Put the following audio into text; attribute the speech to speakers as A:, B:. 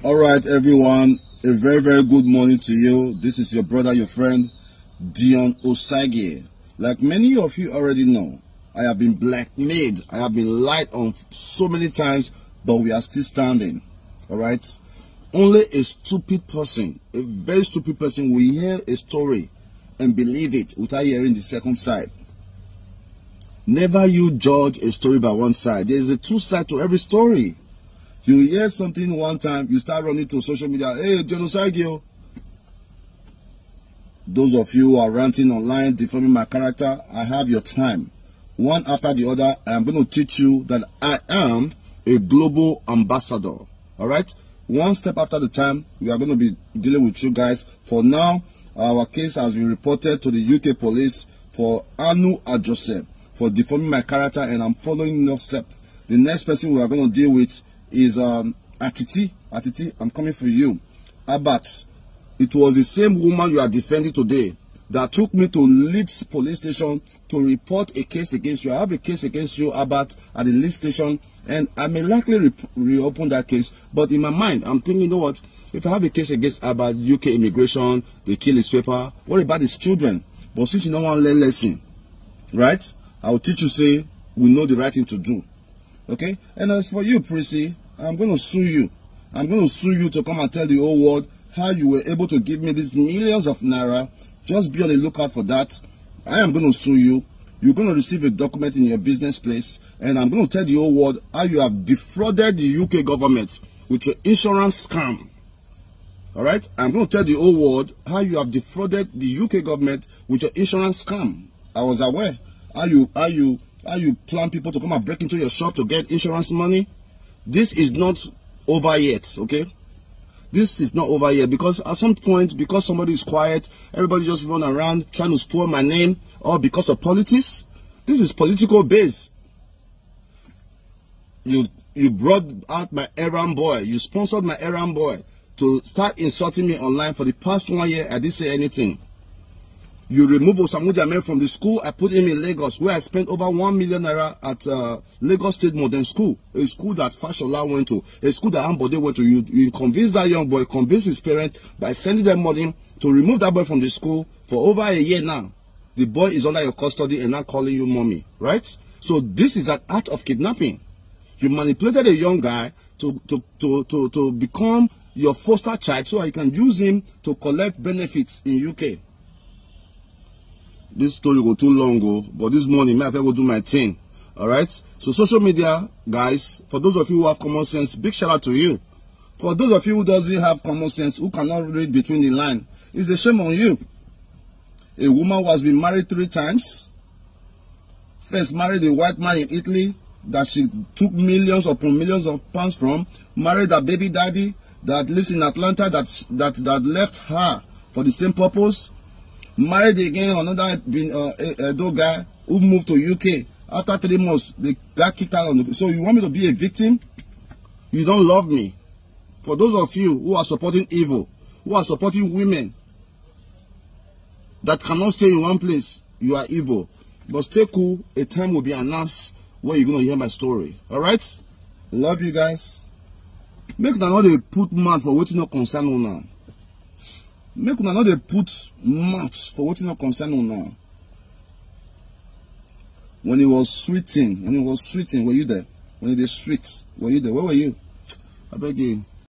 A: All right, everyone, a very, very good morning to you. This is your brother, your friend, Dion Osagie. Like many of you already know, I have been blackmailed. I have been lied on so many times, but we are still standing. All right? Only a stupid person, a very stupid person will hear a story and believe it without hearing the second side. Never you judge a story by one side. There is a two side to every story. You hear something one time, you start running to social media. Hey, Dion Osagie. Those of you who are ranting online, defaming my character, I have your time. One after the other, I am going to teach you that I am a global ambassador. All right? One step after the time, we are going to be dealing with you guys. For now, our case has been reported to the UK police for Anu Ajose for defaming my character, and I'm following no step. The next person we are going to deal with is Atiti. Atiti, I'm coming for you. Abat, it was the same woman you are defending today that took me to Leeds police station to report a case against you. I have a case against you, Abat, at the Leeds station, and I may likely reopen that case. But in my mind, I'm thinking, you know what? If I have a case against Abat, UK immigration, they kill his paper, what about his children? But since you don't want to learn lesson, right? I will teach you, say, we know the right thing to do. Okay? And as for you, Prissy, I'm going to sue you. I'm going to sue you to come and tell the whole world how you were able to give me these millions of naira. Just be on the lookout for that. I am going to sue you. You're going to receive a document in your business place, and I'm going to tell the whole world how you have defrauded the UK government with your insurance scam. All right? I'm going to tell the whole world how you have defrauded the UK government with your insurance scam. I was aware how you plan people to come and break into your shop to get insurance money. This is not over yet, okay? This is not over yet, because at some point, because somebody is quiet, everybody just run around trying to spoil my name, or because of politics. This is political base. You brought out my errand boy. You sponsored my errand boy to start insulting me online. For the past 1 year, I didn't say anything. You remove Osagie from the school I put him in Lagos, where I spent over 1 million naira at Lagos State Modern School, a school that Fashola went to, a school that Ambode went to. You convinced that young boy, convinced his parents by sending them money to remove that boy from the school for over a year now. The boy is under your custody and now calling you mommy, right? So this is an act of kidnapping. You manipulated a young guy to become your foster child so you can use him to collect benefits in UK. This story go too long, but this morning, I have to go do my thing. All right? So social media, guys, for those of you who have common sense, big shout out to you. For those of you who doesn't have common sense, who cannot read between the lines, it's a shame on you. A woman who has been married 3 times, first married a white man in Italy that she took millions upon millions of pounds from, married a baby daddy that lives in Atlanta that left her for the same purpose. Married again another dog guy who moved to UK. After 3 months, they got kicked out. So you want me to be a victim? You don't love me. For those of you who are supporting evil, who are supporting women that cannot stay in one place, you are evil. But stay cool. A time will be announced where you're going to hear my story. All right? Love you guys. Make una not a put man for waiting no concern now. Make una not dey put mouth for what not concern now. When it was sweeting, were you there? When it is sweet, were you there? Where were you? I beg you.